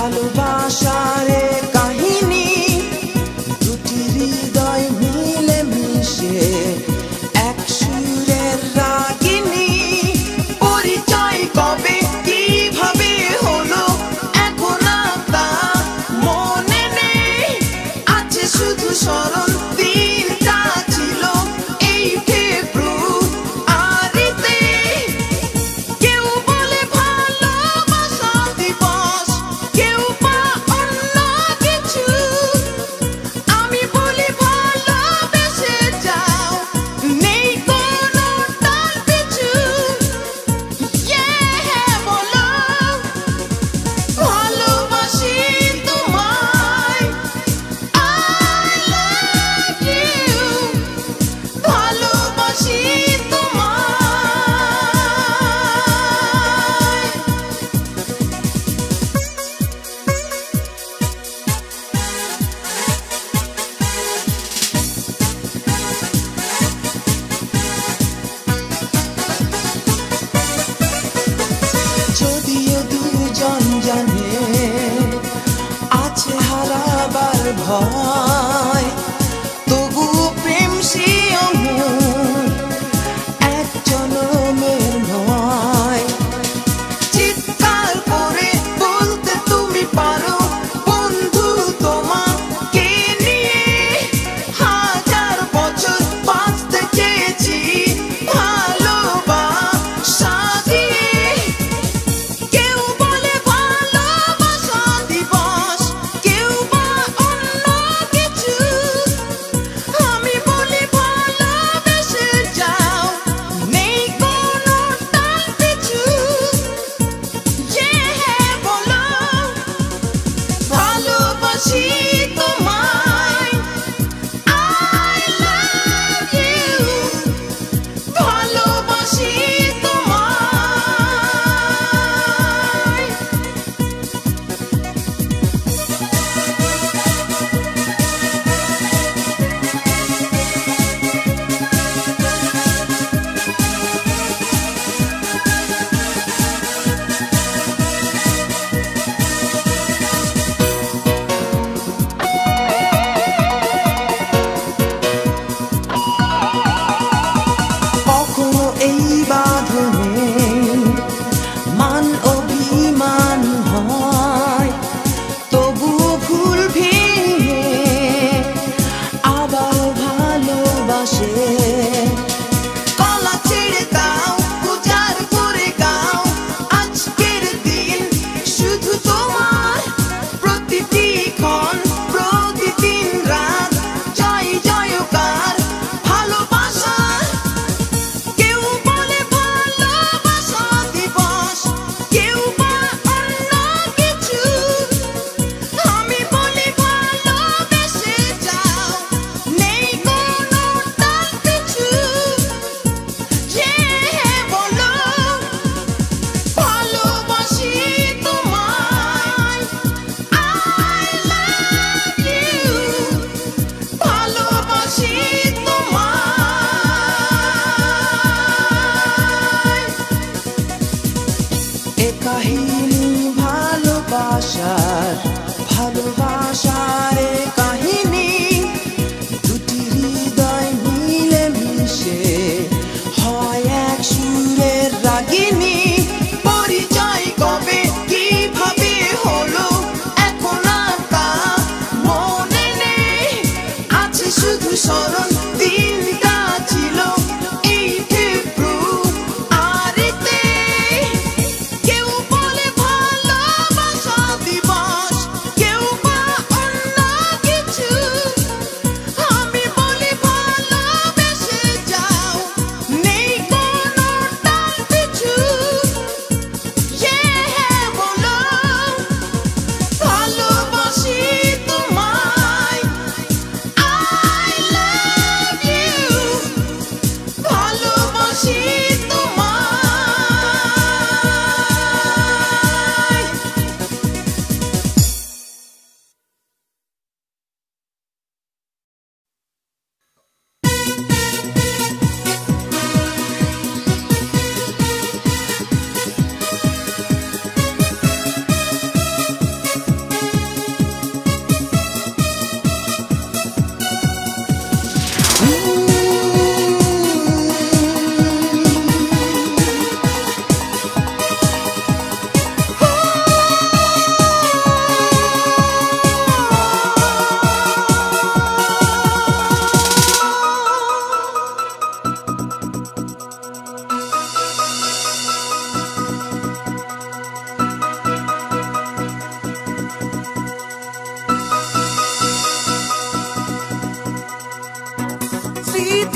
ভালোবাসারে কাহিনী দুটি হৃদয় মিলে মিশে এক সুরের রাগিনী পরিচয় কবে কিভাবে হলো এখন তা মনে নেই আছে শুধু স্মরণ দিনটা ছিল এই ফেব্রুয়ারিতে কেউ বলে ভালোবাসা দিবস কেউ বা অন্য কিছু আমি বলি ভালোবেসে যাও নেই কোনো টাল পিছু বলো ভালোবাসি তোমায় I love you ভালোবাসি তোমায় যদিও দুজন জানে আছে হারাবার ভয় তবুও প্রেম সে অমর এক জনমের নয় চিৎকার করে বলতে তুমি পারো বন্ধু তোমাকে নিয়ে হাজার বছর বাঁচতে চেয়েছি ভালোবাসা দিয়ে কেউ বলে ভালোবাসা দিবস কেউ বা অন্য কিছু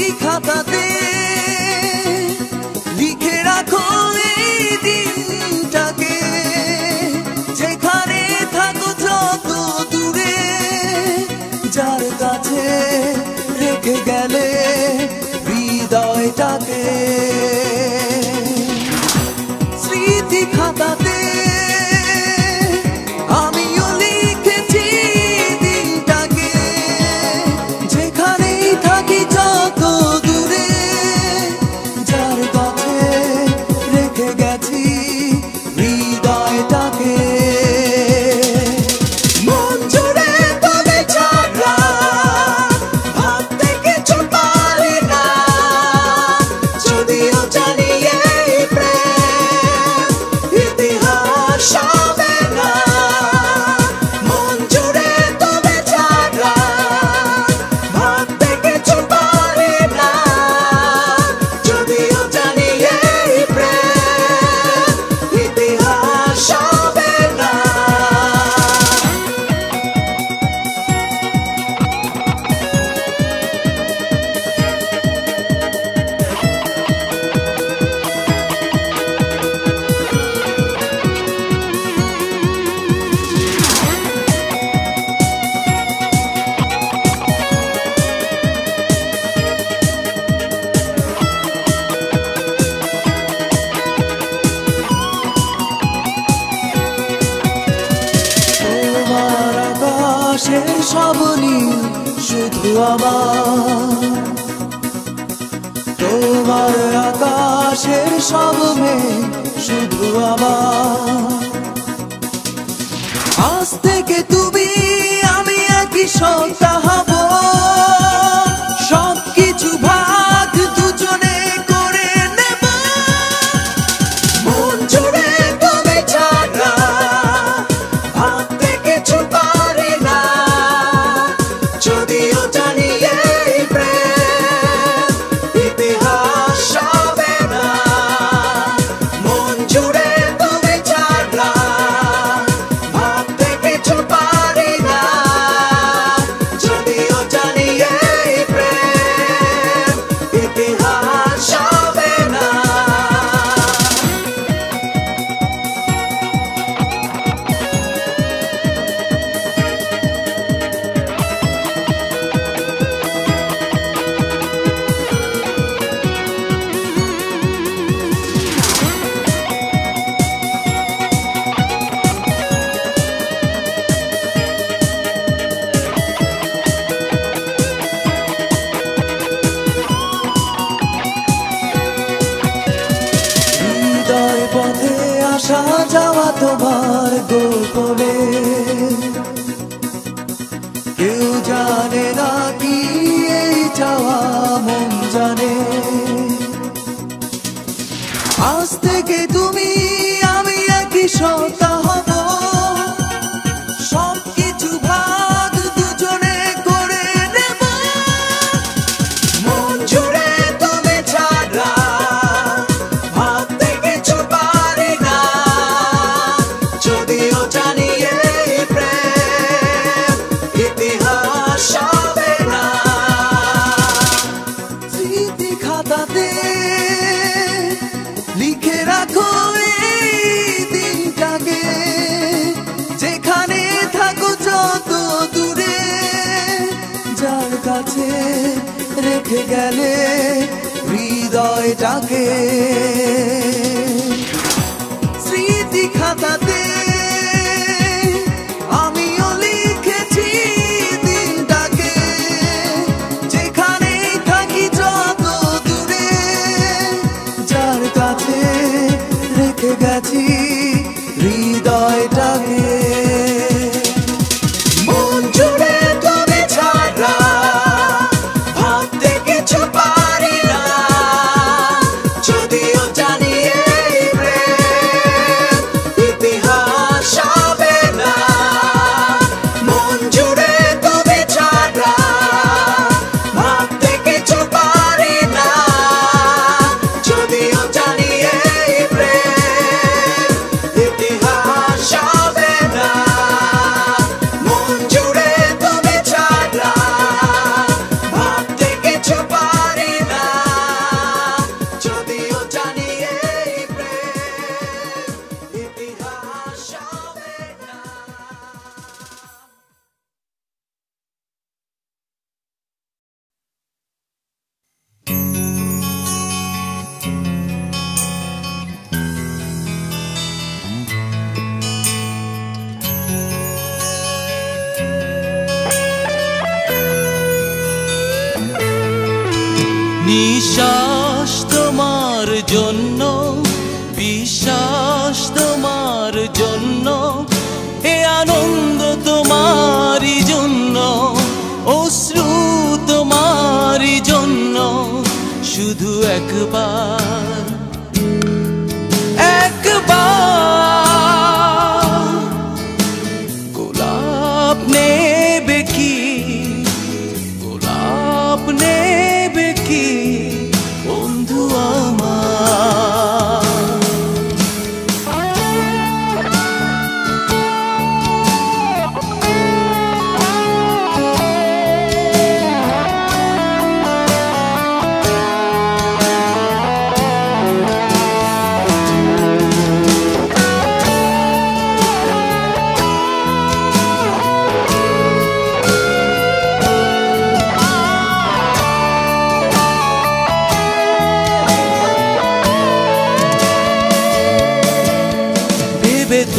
স্মৃতি খাতাতে লিখে রাখো এই দিনটাকে, যেখানে থাকো যত দূরে, যার কাছে রেখে গেলে হৃদয়টাকে। স্মৃতি খাতাতে আমিও লিখেছি দিনটাকে, যেখানেই থাকি যত দূরে, যার কাছে রেখে গেছি হৃদয়টাকে। মন জুড়ে তবে ছাড়া ভাবতে কিছু পারি না, যদিও জানি এই প্রেম ইতিহাস হবে না। মন জুড়ে তবে ছাড়া ভাবতে কিছু পারি না, যদিও জানি এই প্রেম ইতিহাস হবে না। তোমার আকাশের সব নীল শুধু আমার, তোমার আকাশের সব মেঘ শুধু আমার। আজ থেকে তুমি আমি একই সত্তা হব, সবকিছু ভাগ দুজনে করে নেব। মন জুড়ে তবে ছাড়া ভাবতে কিছু পারি না, যদিও জানি এই প্রেম ইতিহাস হবে না। মন জুড়ে তবে ছাড়া ভাবতে কিছু পারি না, যদিও জানি এই প্রেম ইতিহাস হবে না। হৃদয় পথে আসা যাওয়া তোমার গোপনে, কেউ জানে না কি এই যাওয়া মন জানে। আজ থেকে তুমি আমি একই সত্তা হব, সবকিছু ভাগ দুজনে করে নেব। মন জুড়ে তবে ছাড়া ভাবতে কিছু পারি না, যদিও জানি এই প্রেম ইতিহাস হবে না। স্মৃতি খাতাতে লিখে রাখো এই দিনটাকে, যেখানে থাকো যত দূরে, যার কাছে রেখে গেলে হৃদয়টাকে। স্মৃতি খাতাতে আমিও লিখেছি দিনটাকে, যেখানেই থাকি যত দূরে, যার কাছে রেখে গেছি হৃদয়টাকে। মন জুড়ে তবে ছাড়া ভাবতে কিছু পারি না, যদিও জানি নিঃশ্বাস তোমার জন্য, বিশ্বাস তোমার জন্য, এ আনন্দ তোমারই জন্য, অশ্রু তোমারই জন্য। শুধু একবার, একবার গোলাপ নেবে কি, গোলাপ নেবে কি বন্ধু আমার।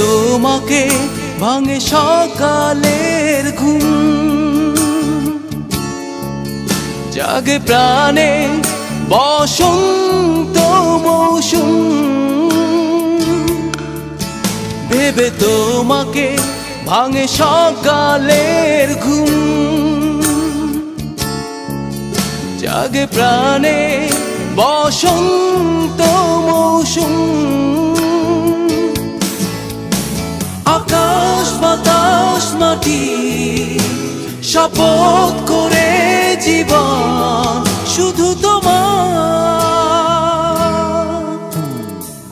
তোমাকে ভাঙে সকালের ঘুম, জাগে প্রাণে বসন্ত মৌসুম। ভেবে তোমাকে ভাঙে সকালের ঘুম, জাগে প্রাণে বসন্ত মৌসুম। আকাশ বাতাস মাটি শপথ করে জীবন শুধু তোমার।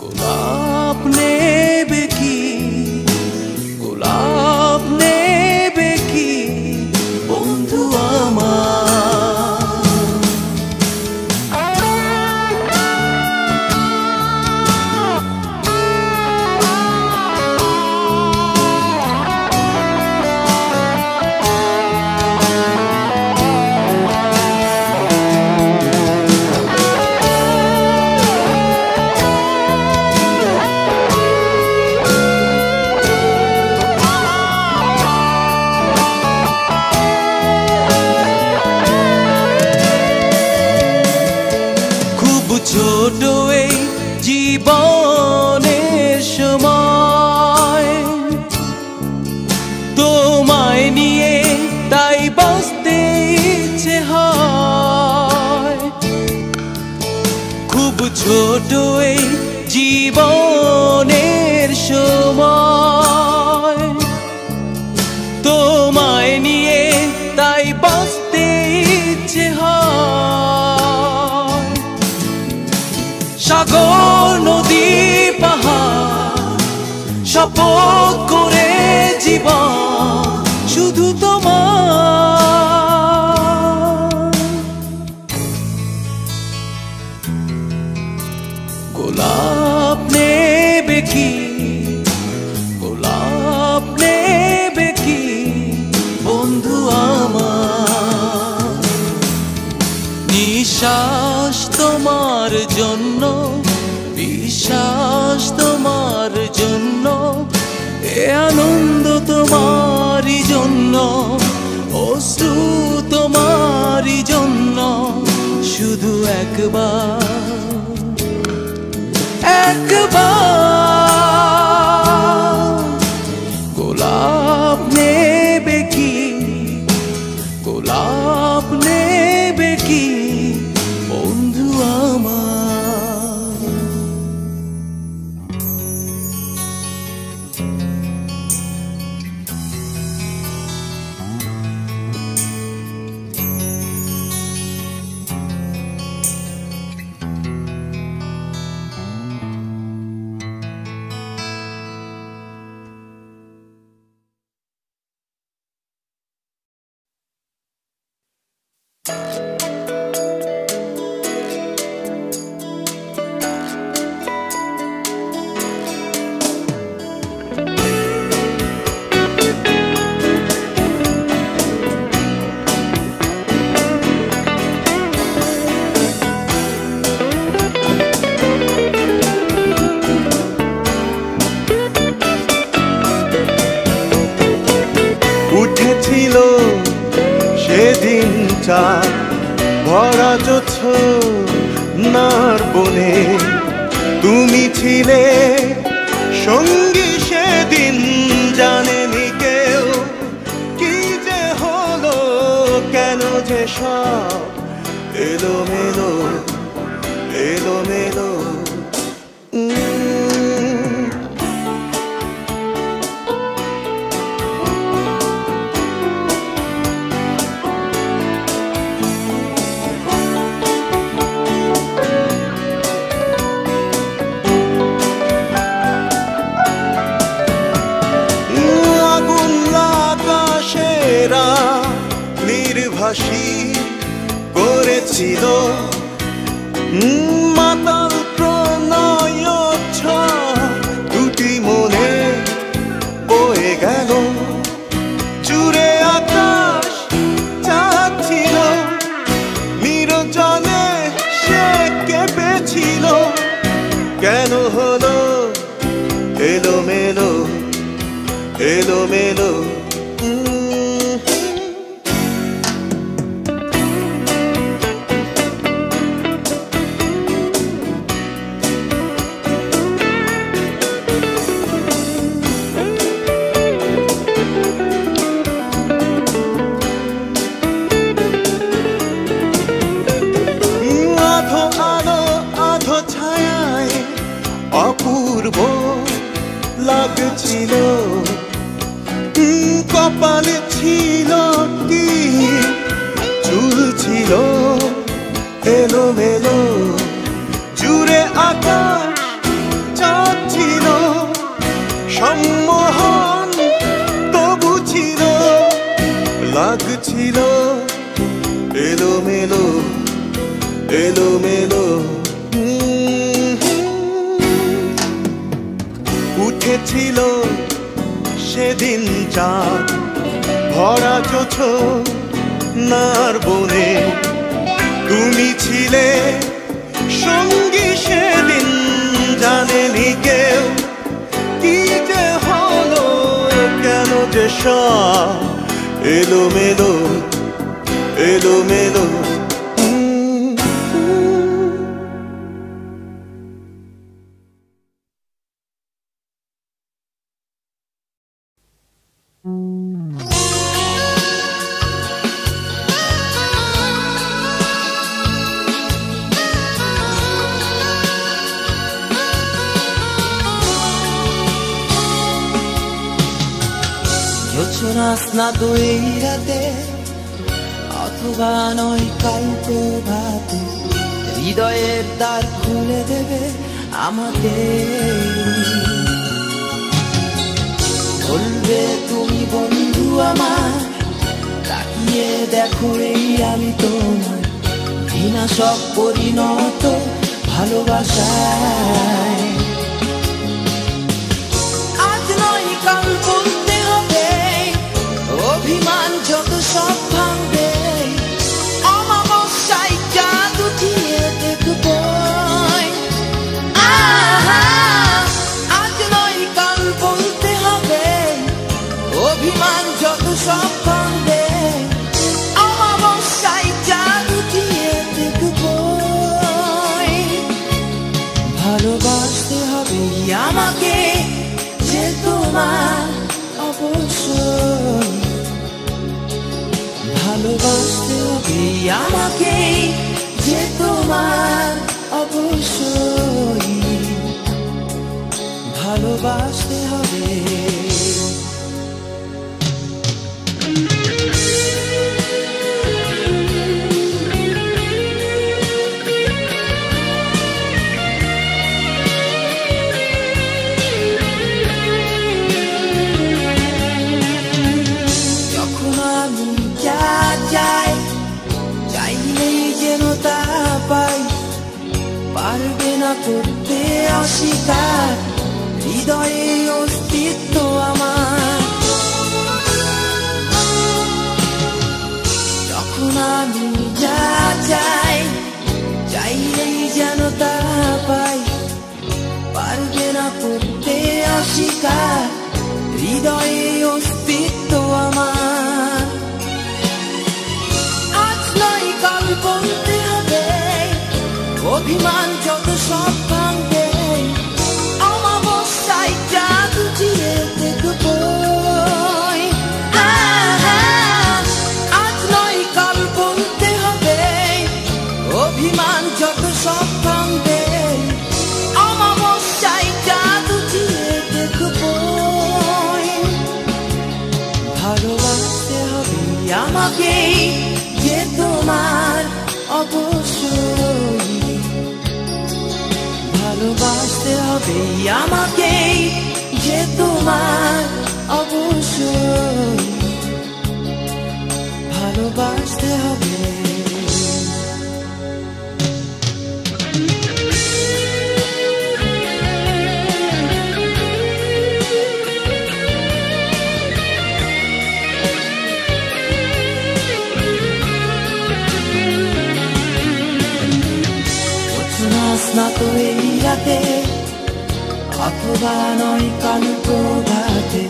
গোলাপ নেবে কি, গোলাপ নেবে কি বন্ধু আমার। ছোট এই জীবনের সময়, তোমায় নিয়ে তাই বাঁচতে ইচ্ছে হয়। খুব ছোট এই জীবনের সময়, তোমায় নিয়ে তাই বাঁচতে ইচ্ছে হয়। সাগর নদী পাহাড় শপথ করে জীবন শুধু তোমার। গোলাপ নেবে কি, গোলাপ নেবে কি বন্ধু আমার। নিঃশ্বাস তোমার জন্য, বিশ্বাস তোমার জন্য, এ আনন্দ তোমারই জন্য, অশ্রু তোমারই জন্য। শুধু একবার, একবার গোলাপ নেবে কি, গোলাপ নেবে কি বন্ধু আমার। ভরা জোছনার বনে তুমি ছিলে সঙ্গী সেদিন, জানেনি কেউ কি যে হলো, কেন যে সব এলোমেলো এলোমেলো। নির্ভাসী করেছিল মাতাল প্রণয় দুটি মনে বয়ে গেল, জুড়ে আকাশ চাচ্ছিল, নিরজনে সে কেঁপেছিল, কেন হলো এলোমেলো এলোমেলো। অপূর্ব লাগছিল, কপালে ছিল কি চুল ছিল এলোমেলো, জুড়ে আকাশ চাচ্ছিল, সম্মোহন তবু ছিল, লাগছিল এলোমেলো এলোমেলো। উঠেছিল সেদিন চাঁদ ভরা জোছনার বনে, তুমি ছিলে সঙ্গী সেদিন, জানেনি কেউ কি যে হলো, কেন যে সব এলোমেলো এলোমেলো। জোছনা স্নাত এই রাতে অথবা নয় কাল প্রভাতে, হৃদয়ের দ্বার খুলে দেবে আমাকে, বলবে তুমি বন্ধু আমার, তাকিয়ে দেখো এই আমি তোমার, ঘৃণা সব পরিণত ভালোবাসায়। আজ নয় কাল বলতে হবে, অভিমান যত সব ভাঙবে, অমাবস্যায় চাঁদ উঠিয়ে দেখবো। আজ নয় কাল বলতে হবে, অভিমান যত সব ভাঙবে, অমাবস্যায় চাঁদ উঠিয়ে দেখবো। ভালোবাসতে হবে আমাকে যে তোমার অবশ্যই, ভালোবাসতে হবে আমাকে যে তোমার অবশ্যই, ভালোবাসতে হবে। যখন আমি যা চাই, চাইলেই যেন তা পাই, পারবে না করতে অস্বীকার হৃদয়ে অস্তিত্ব আমার। যখন আমি যা চাই, চাইলেই যেন তা পাই, পারবে না করতে অস্বীকার হৃদয়ে অস্তিত্ব আমার। আজ নয় কাল বলতে অভিমান যত সব ভাঙবে অমাবস্যায় চাঁদ উঠিয়ে দেখবো আজ নয় কাল বলতে হবে অভিমান যত সব ভাঙবে অমাবস্যায় চাঁদ উঠিয়ে দেখবো ভালোবাসতে হবে আমাকে যে তোমার অবশ্যই ভালোবাসতে হবে আমাকে যে তোমার অবশ্যই ভালোবাসতে হবে না তো এই রাতে অথবা নয় কাল প্রভাতে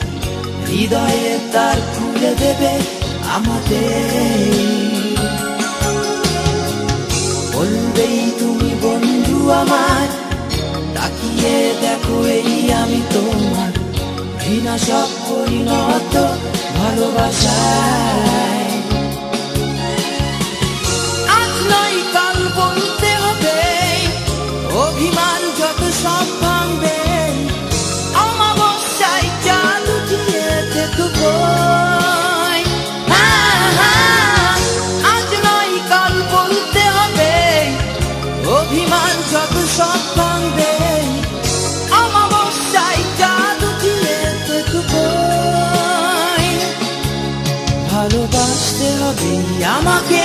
হৃদয়ে তার খুলে দেবে আমাদের বলবেই তুমি বন্ধু আমার তাকিয়ে দেখো এই আমি তোমার ঘৃণা সব পরিণত ভালোবাসায় আজ নয় কাল বলতে হবে অভিমান যত সব ভাঙবে অমাবস্যায় চাঁদ উঠিয়ে দেখবো আজ নয় কাল বলতে হবে অভিমান যত সব ভাঙবে অমাবস্যায় চাঁদ উঠিয়ে দেখবো ভালোবাসতে হবে আমাকে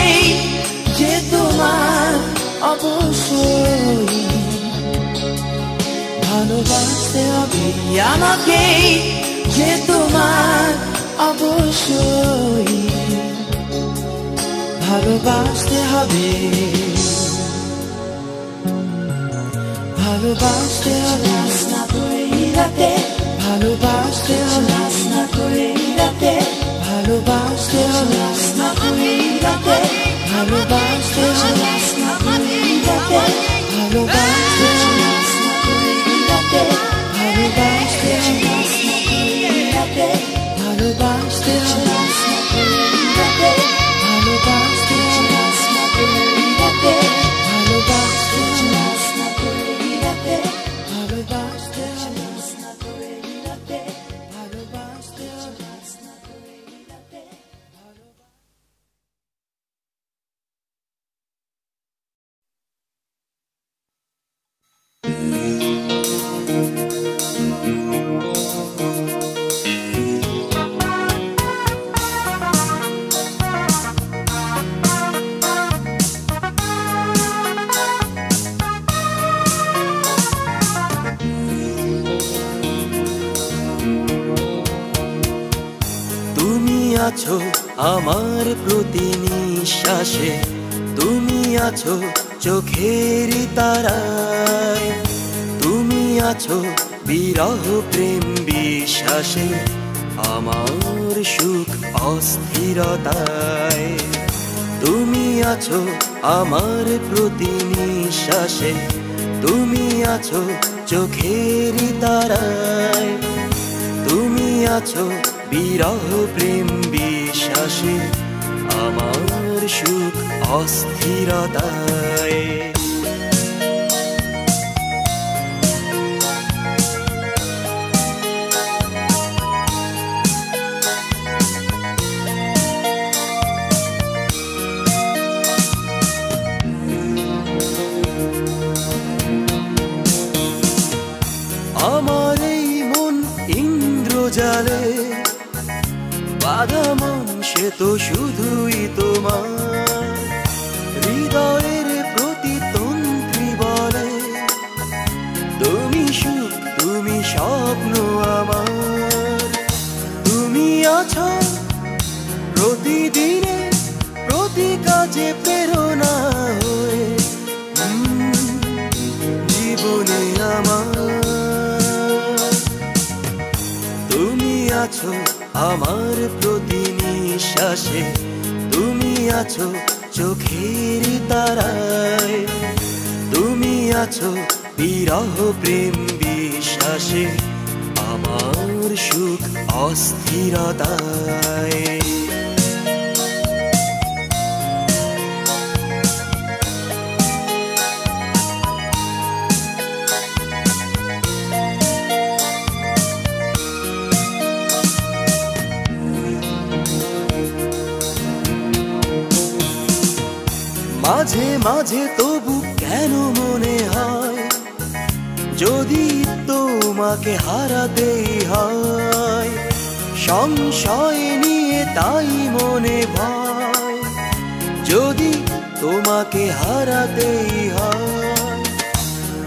যে তোমার অবশ্যই ভালোবাসতে হবে আমাকে যে তোমার অবশ্যই ভালোবাসতে হবে ভালোবাসতে হবে না করে রাতে ভালোবাসতে হবে না করে রাতে ভালোবাসতে হবে না করে রাতে ভালোবাসতে হবে না করে রাতে ভালোবাসতে হবে ভালোবাসতে ভালোবাসতে ভালোবাসতে ভালোবাসতে ভালোবাসতে আছো আমার প্রতি নিঃশ্বাসে তুমি আছো চোখের তারায় তুমি আছো বিরহ প্রেম বিশ্বাসে আমার সুখ অস্থিরতায় তুমি আছো আমার প্রতি নিঃশ্বাসে তুমি আছো চোখের তারায় তুমি আছো বিরহ প্রেম বিশ্বাসে আমার সুখ অস্থিরতায় আমার এই মন ইন্দ্রজালে বাধা মন সে তো শুধুই তোমার হৃদয়ের প্রতিতন্ত্রী বলে তুমি সুখ তুমি স্বপ্ন আমার তুমি আছো প্রতিদিনে প্রতি কাজে প্রেরণা হয়ে জীবনে আমার তুমি আছো আমার প্রতি নিঃশ্বাসে তুমি আছো চোখের তারায় তুমি আছো বিরহ প্রেম বিশ্বাসে, আমার সুখ অস্থিরতায়। মাঝে মাঝে তবু কেন মনে হয়, যদি তোমাকে হারাতেই হয়, সংশয় নিয়ে তাই মনে ভয়, যদি তোমাকে হারাতেই হয়।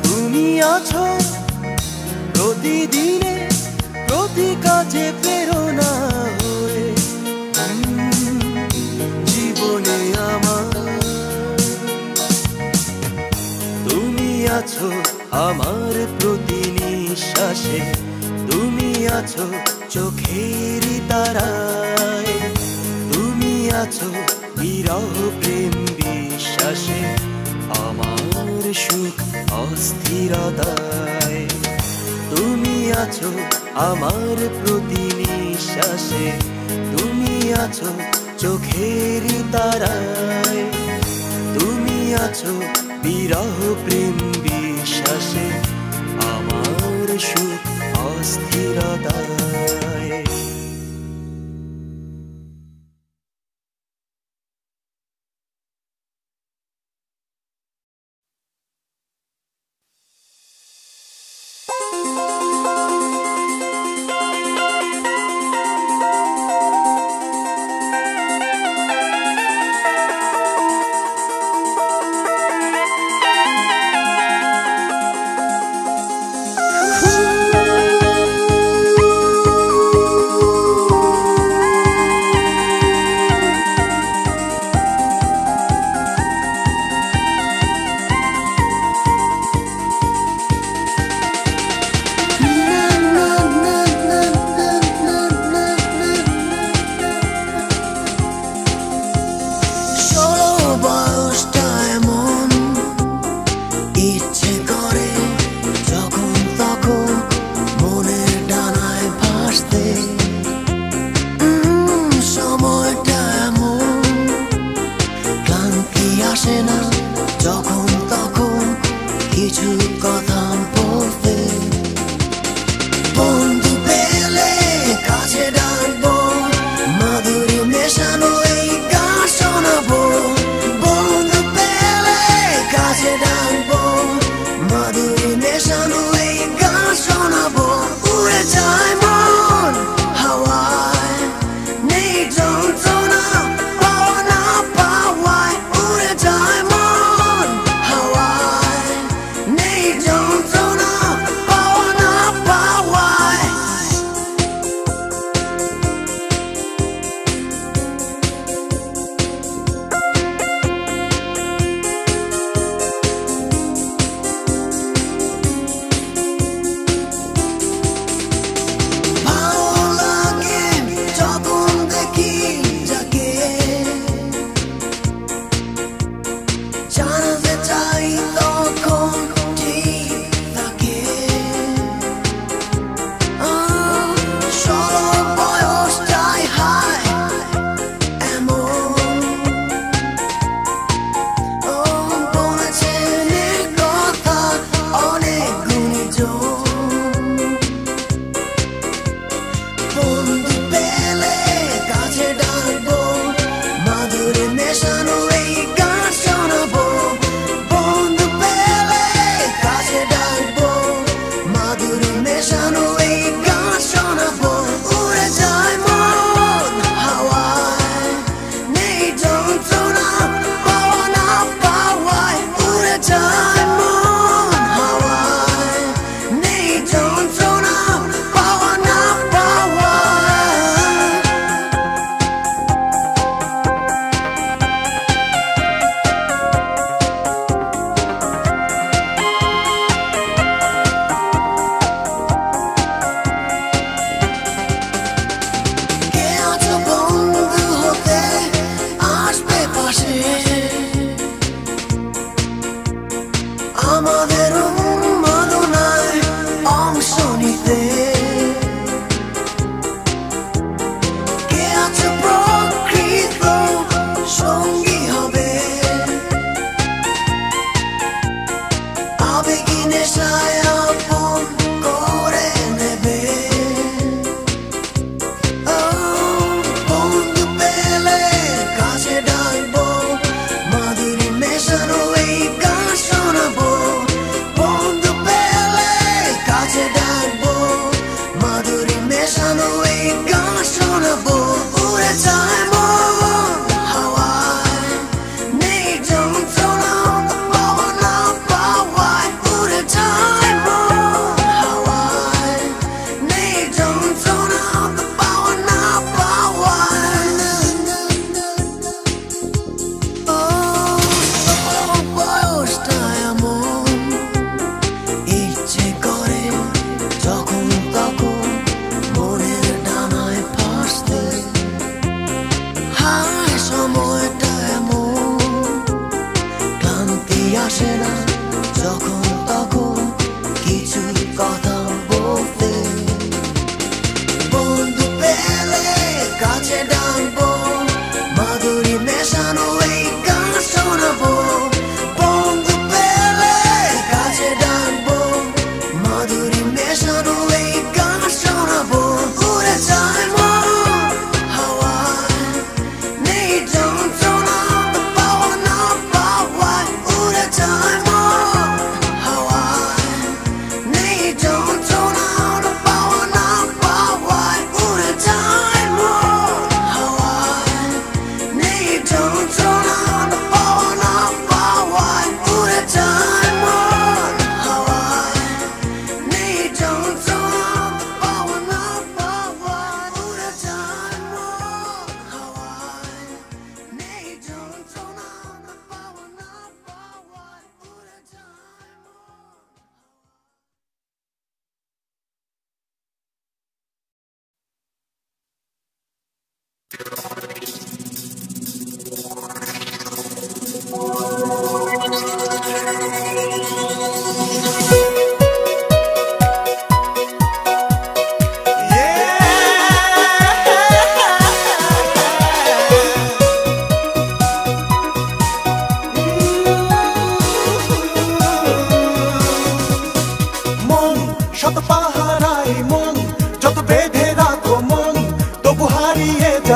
তুমি আছো প্রতিদিনে প্রতি কাজে প্রেরণা হয়ে, জীবনে আমার তুমি আছো আমার প্রতি নিঃশ্বাসে, তুমি আছো চোখের তারায়, তুমি আছো বিরহ প্রেম বিশ্বাসে, আমার সুখ অস্থিরতায়। তুমি আছো আমার প্রতি নিঃশ্বাসে, তুমি আছো চোখের তারায়, তুমি আছো বিরহ প্রেম বিশ্বাসে, আমার সুখ অস্থিরতায়। Don't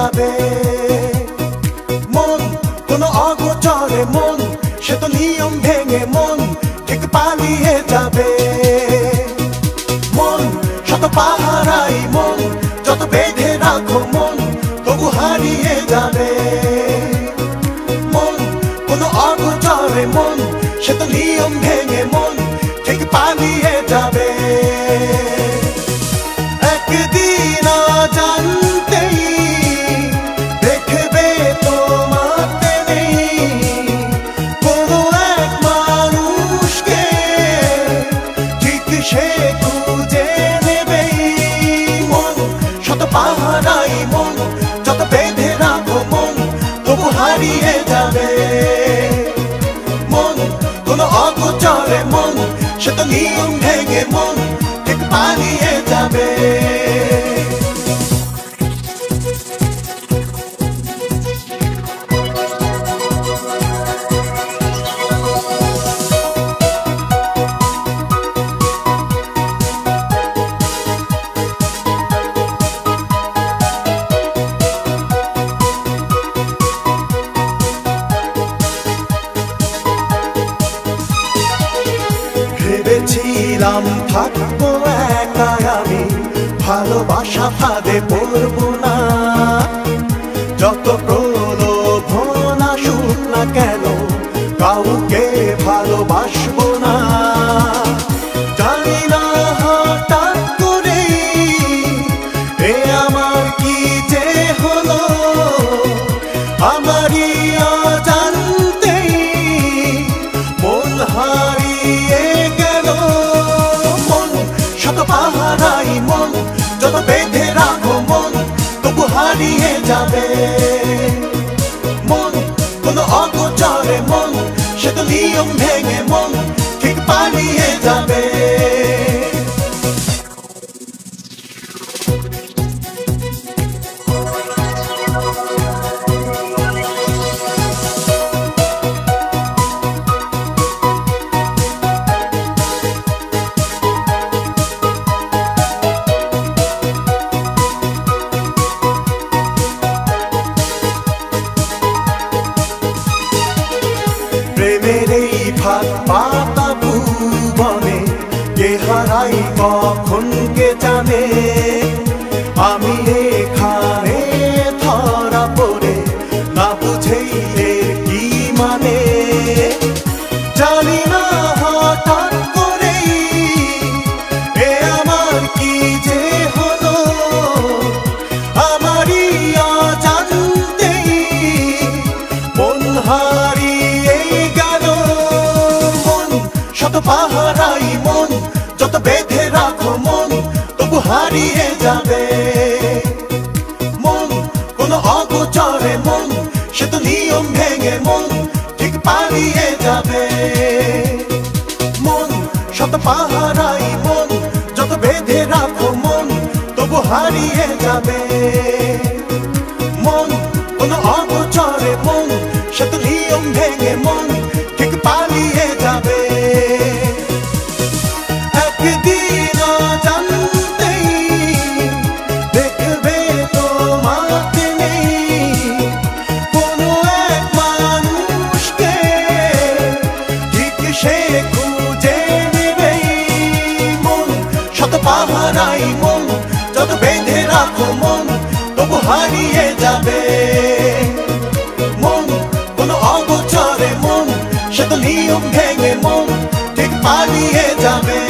যাবে। মন কোনো অগোচরে মন, সে তো নিয়ম ভেঙে মন ঠিক পালিয়ে যাবে। মন শত পাহারাই মন, যত বেঁধে রাখো মন তবু হারিয়ে যাবে। মন কোনো অগোচরে মন, সে তো নিয়ম ভেঙে মন ঠিক পালিয়ে যাবে। একদিন জানতেই দেখবে তোমাতে নেই কোনো এক মানুষকে, ঠিক সে খুঁজে নেবেই। মন শত পাহারাই মন, যত বেঁধে রাখো মন তবু হারিয়ে যাবে। মন কোনো অগোচরে মন, সে তো নিয়ম ভেঙে মন ঠিক পালিয়ে যাবে। ভেবেছিলাম থাকবো একা আমি, ভালোবাসা ফাঁদে পড়বো না। যত প্রলোভন আসুক না কেন, কাউকে ভালোবাসবো না। জানি না হঠাৎ করেই এ আমার কি যে হলো, আমারই অজান্তেই মন হারিয়ে গেল। মন শত পাহারাই মন, যত বেঁধে রাখো মন তবু হারিয়ে যাবে। মন কোনো অগোচরে মন, সে তো নিয়ম ভেঙে মন ঠিক পালিয়ে যাবে। প্রেমের এই ফাঁক পাতা ভুবনে কে হারাই কখন কে জানে। আমি এখানে ধরা পড়ে না বুঝেই এর কি মানে। জানি না হঠাৎ করেই এ আমার কি যে হলো, আমারই অজান্তেই মন হারিয়ে গেল। মন শত পাহারাই মন, যত বেঁধে রাখো মন তবু হারিয়ে যাবে। মন কোনো অগোচরে মন, সে তো নিয়ম ভেঙে মন ঠিক পালিয়ে যাবে। মন শত পাহারাই মন, যত বেঁধে রাখো মন তবু হারিয়ে যাবে। মন কোনো অগোচরে মন, সে তো নিয়ম ভেঙে মন ঠিক পালিয়ে যাবে। একদিন জানতেই দেখবে তোমাতে নেই কোনো এক মানুষকে, ঠিক সে খুঁজে নেবেই। মন শত পাহারাই মন, যত বেঁধে রাখো মন তবু হারিয়ে যাবে। মন কোনো অগোচরে মন, সে তো নিয়ম ভেঙে মন ঠিক পালিয়ে যাবে।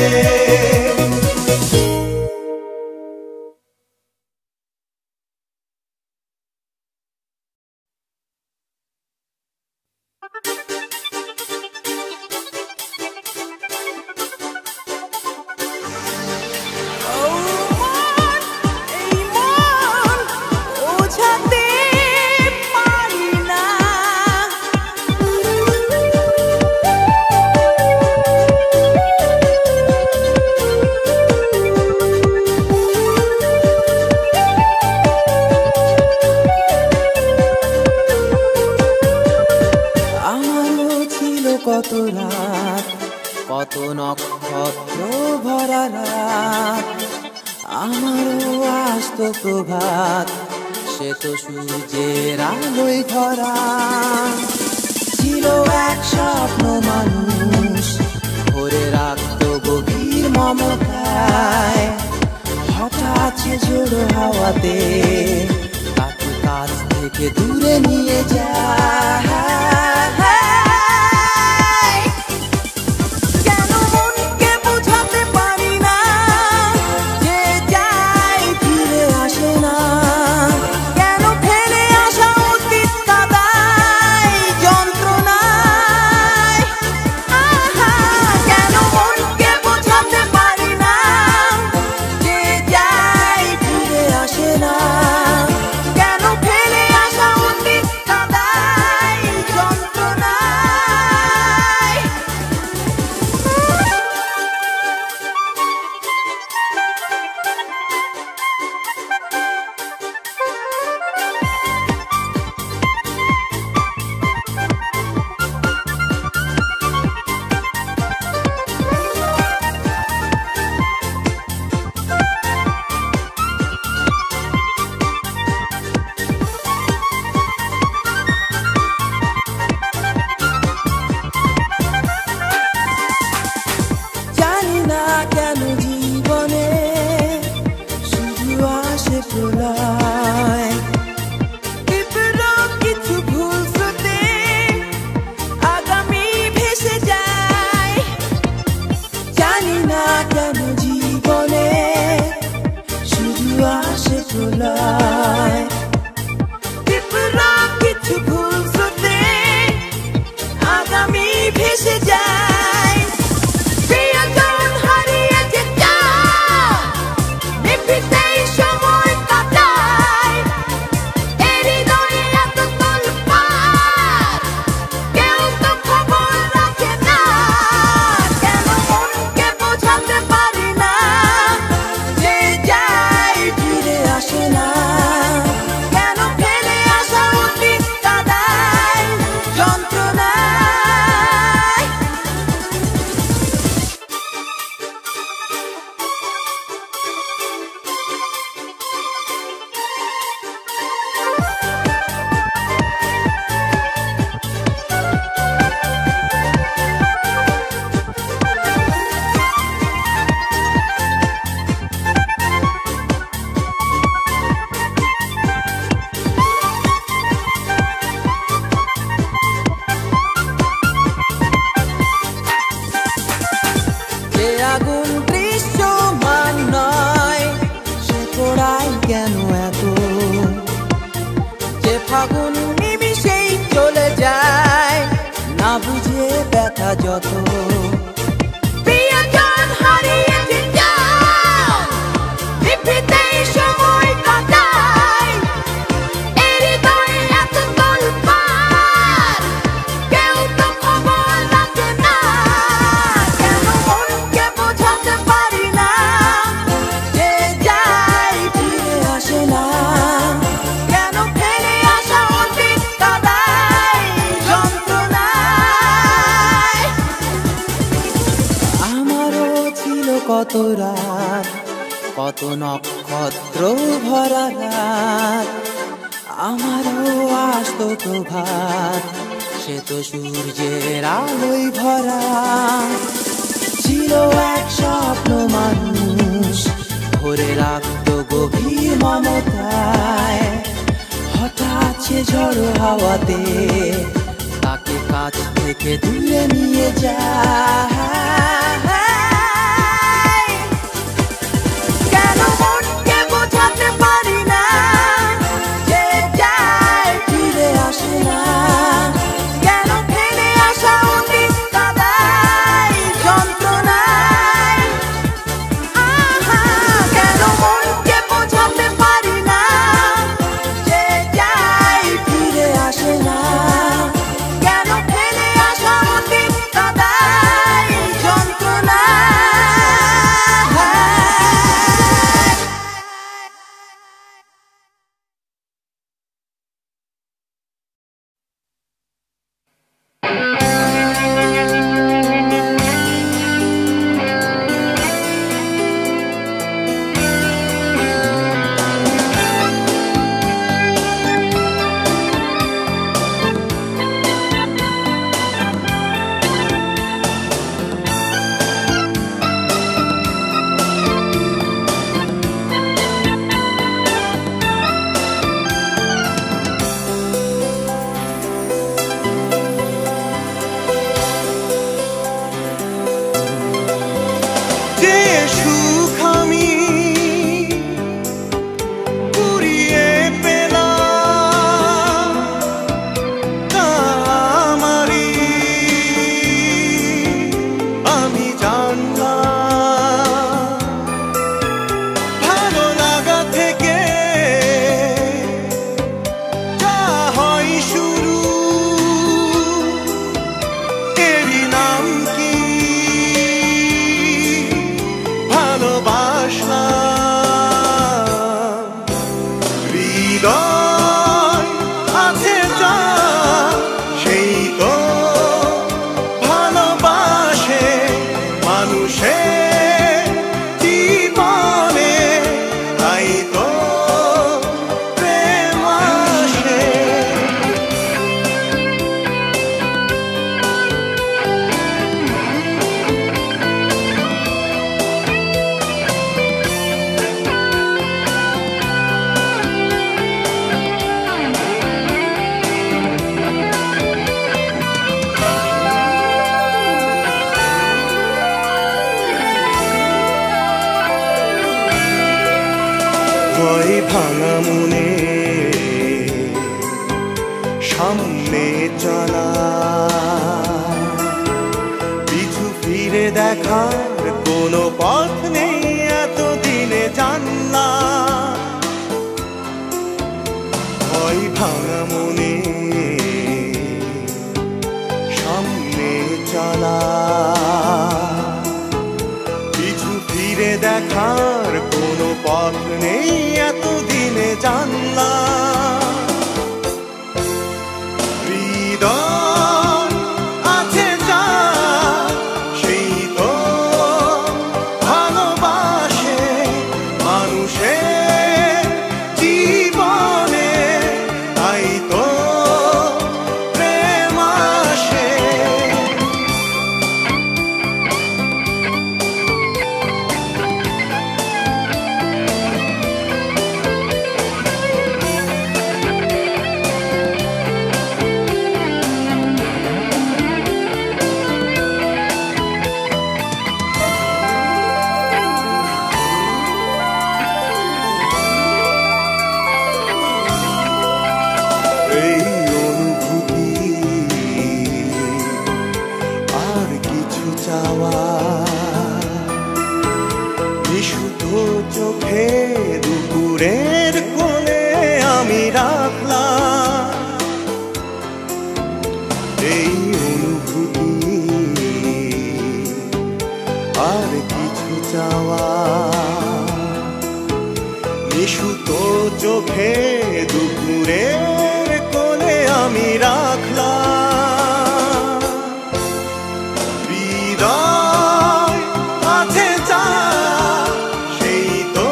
কত রাত, কত নক্ষত্র ভরা রাত, আমারও আসতো প্রভাত, সে তো সূর্যের আলোয় ভরা। ছিল এক স্বপ্ন মানুষ ভরে রাখতো গভীর মমতায়, হঠাৎ সে ঝোড়ো হাওয়াতে তাকে কাছ থেকে দূরে নিয়ে যায়। ফাগুন নিমিষেই চলে যায়, না বুঝে ব্যথা যত। প্রিয়জন হারিয়েছে যান, বিপৃতেই সময় কাটায়, এই হৃদয়ে এত তোলপাড়, কেউ তো খবর রাখে না। কেন মনকে বোঝাতে পারি না, যে যায় ফিরে আসে না, কেন ফেলে আসা অতীত কাদায় যন্ত্রণায়। আমারও ছিল কত রাত, কত নক্ষত্র ভরা রাত, আমারও আসতো প্রভাত, সে তো সূর্যের আলোয় ভরা। ছিল এক স্বপ্ন মানুষ ভরে রাখতো গভীর মমতায়, হঠাৎ সে ঝড়ো হাওয়াতে তাকে কাছ থেকে দূরে নিয়ে যায়। কেন মনকে বোঝাতে পারি না, যে যায় ফিরে আসে না, কেন ফেলে আসা অতীত কাদায় যন্ত্রণায়। কেন মনকে বোঝাতে পারি না, যে যায় ফিরে আসে না, কেন ফেলে আসা অতীত কাদায় ভাঙা মনে সামনে চলা, পিছু ফিরে দেখার কোনো পথ নেই এতদিনে জানলাম। হয় ভাঙা মনে সামনে চলা, পিছু ফিরে দেখার কোনো পথ নেই এতদিনে জানলাম। হৃদয় আছে যা সেই তো ভালোবাসে মানুষের জীবনে, তাই তো প্রেম আসে। এই অনুভূতি আর কিছু চাওয়া, বিশুদ্ধ চোখে দুপুরের কোণে আমি রাখলাম। এই অনুভূতি আর কিছু চাওয়া, নিশুত চোখে দুপুরের কোণে আমি রাখলাম। হৃদয় আছে যা সেই তো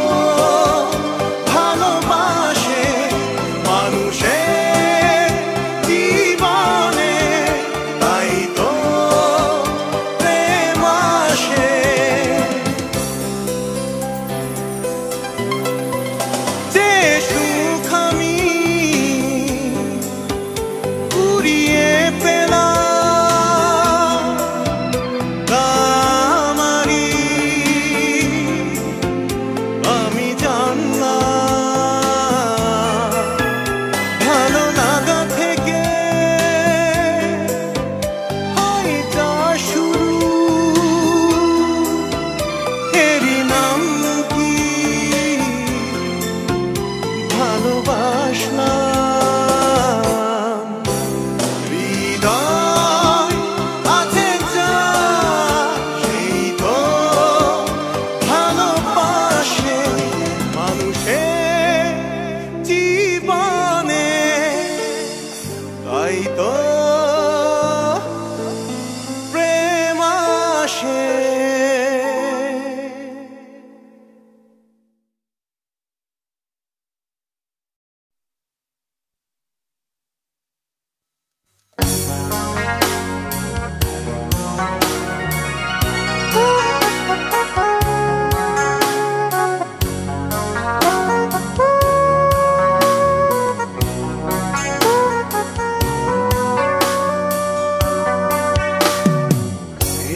ভালোবাসে মানুষের জীবনে, তাই তো প্রেম আসে। যে সুখ আমি কুড়িয়ে পেলাম তা আমারই, আমি জানলাম। ভালো লাগা থেকে হয় যা শুরু, এরই নাম কি ভালোবাসলাম। হৃদয় আছে যা সেই তো ভালোবাসে মানুষের জীবনে, তাই তো প্রেম আসে।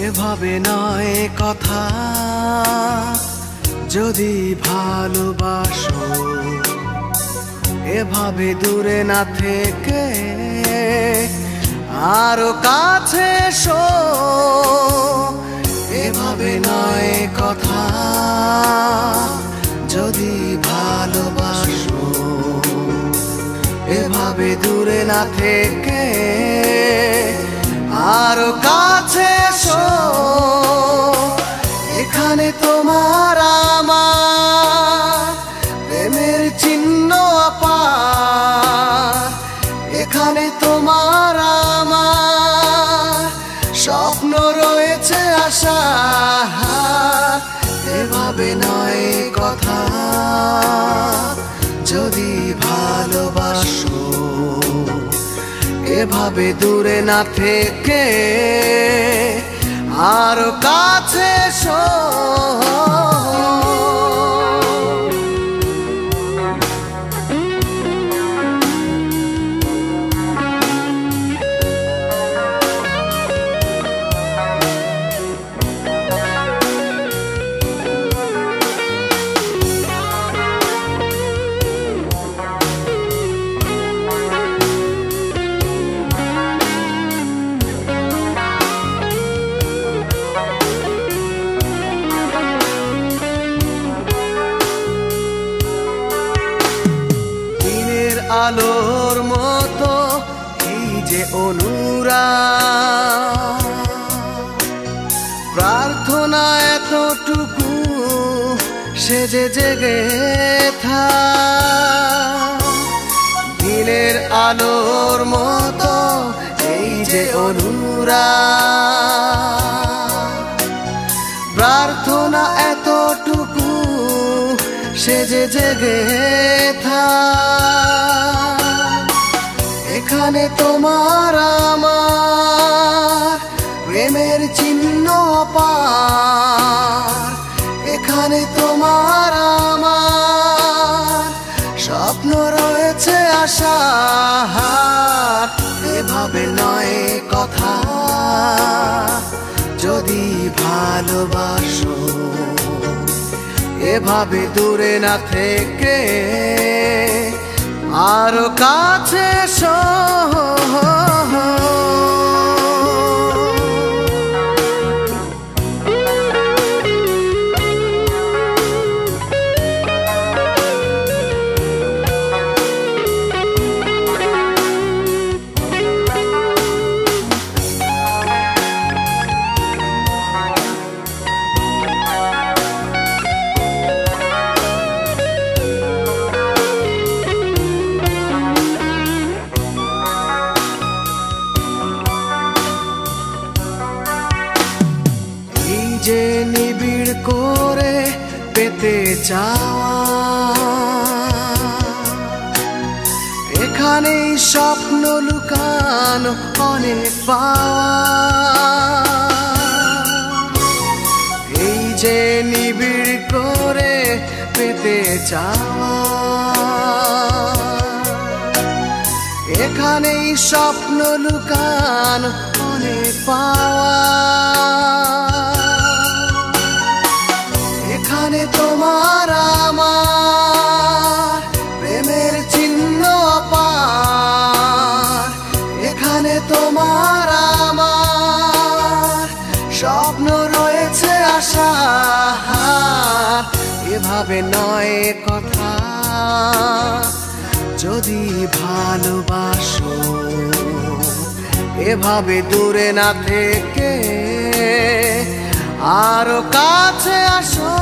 এভাবে নয় কথা, যদি ভালোবাসো এভাবে দূরে না থেকে আরো কাছে এসো। এভাবে নয় কথা, যদি ভালোবাসো এভাবে দূরে না থেকে আরো কাছে এসো। এখানে তোমার আমার প্রেমের চিহ্ন আপার, এখানে তোমার আমার স্বপ্ন রয়েছে আশা। এভাবে নয় কথা, যদি ভালোবাসো এভাবে দূরে না থেকে আরো কাছে এসো। অনুরাগ প্রার্থনা এতটুকু সে যে জেগে থাক দিনের আলোর মতো এই যে অনুরাগ প্রার্থনা এতটুকু সে যে জেগে থাক এখানে তোমার আমার প্রেমের চিহ্ন অপার এখানে তোমার আমার স্বপ্ন রয়েছে আশার এভাবে নয় কথা যদি ভালোবাসো এভাবে দূরে না থেকে আরো কাছে এসো যে নিবিড় করে পেতে চাওয়া এখানেই স্বপ্ন লুকানো অনেক পাওয়া এই যে নিবিড় করে পেতে চাওয়া এখানেই স্বপ্ন লুকানো অনেক পাওয়া এখানে তোমার আমার প্রেমের চিহ্ন অপার এখানে তোমার আমার স্বপ্ন রয়েছে আশার এভাবে নয় কথা যদি ভালোবাসো এভাবে দূরে না থেকে আরো কাছে আসো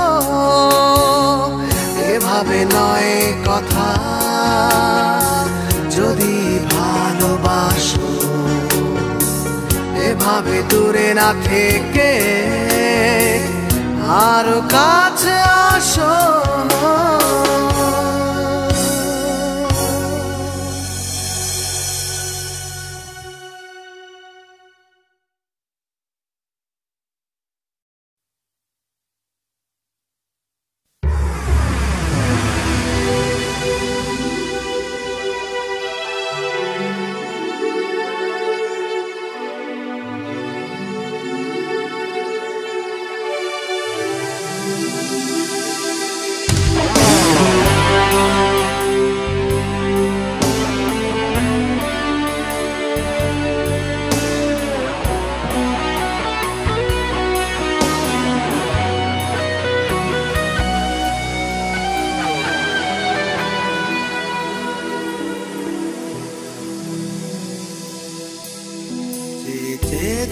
এভাবে নয় কথা যদি ভালোবাসো এভাবে দূরে না থেকে আরো কাছে আসো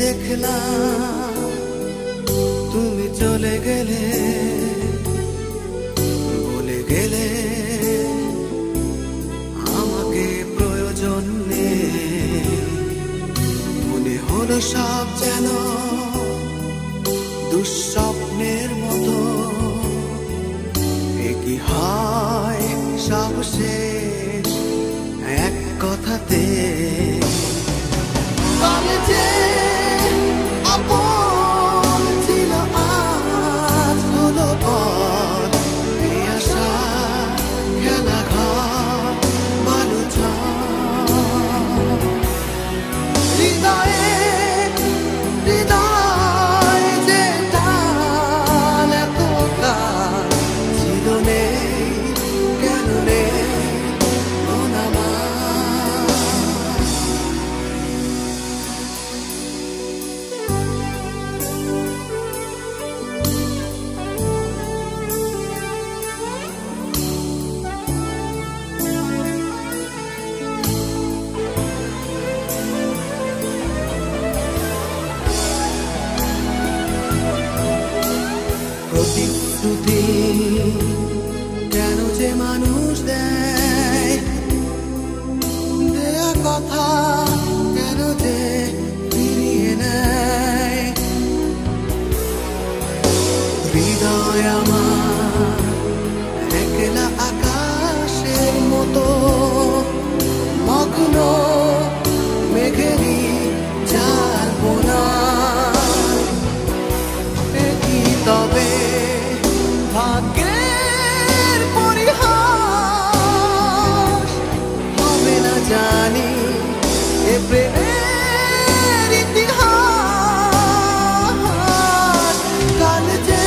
দেখলাম তুমি চলে গেলে বলে গেলে আমাকে প্রয়োজন নেই মনে হলো সব যেন দুঃস্বপ্নের মতো কি হয় সব শেষ এক কথাতে তবে যে আপন ছিল আজ হলো পথ এই আশা খেলা ঘর বালুচা হৃদয়ে হৃদয় যে টান এতকাল ছিল নেই কেন নেই মন আমার তবে আমার একলা আকাশের মতো মগ্ন মেঘেরই জালবোনা কি তবে ভাগ্যের পরিহাস হবে না জানি এ প্রেমের ইতিহাস কাল যে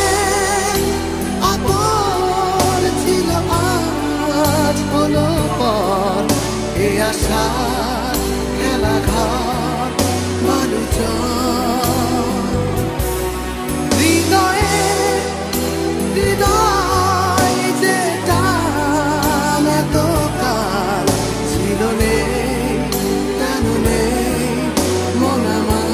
আপন ছিল আজ হলো পর এ আশা খেলা ঘর বালুচর হৃদয়ে হৃদয় যে টান এতকাল ছিল নেই কেন নেই মন আমার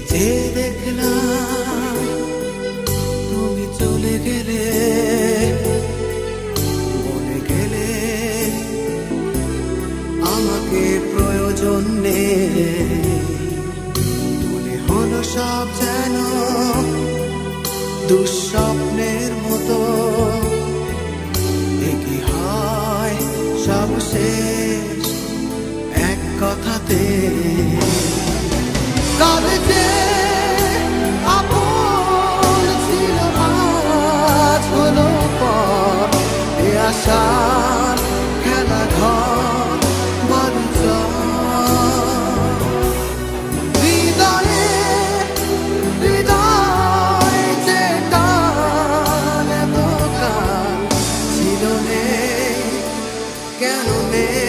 যে দেখলাম তুমি চলে গেলে বলে গেলে আমাকে প্রয়োজন নেই মনে হলো সব যেন দুঃস্বপ্নের মতো কি হয় সব শেষ এক কথাতে কাল যে আপন ছিল আজ হলো পর এ আশার খেলা ঘর বালুচর হৃদয়ে হৃদয় যে টান এতকাল ছিল নেই কেন নেই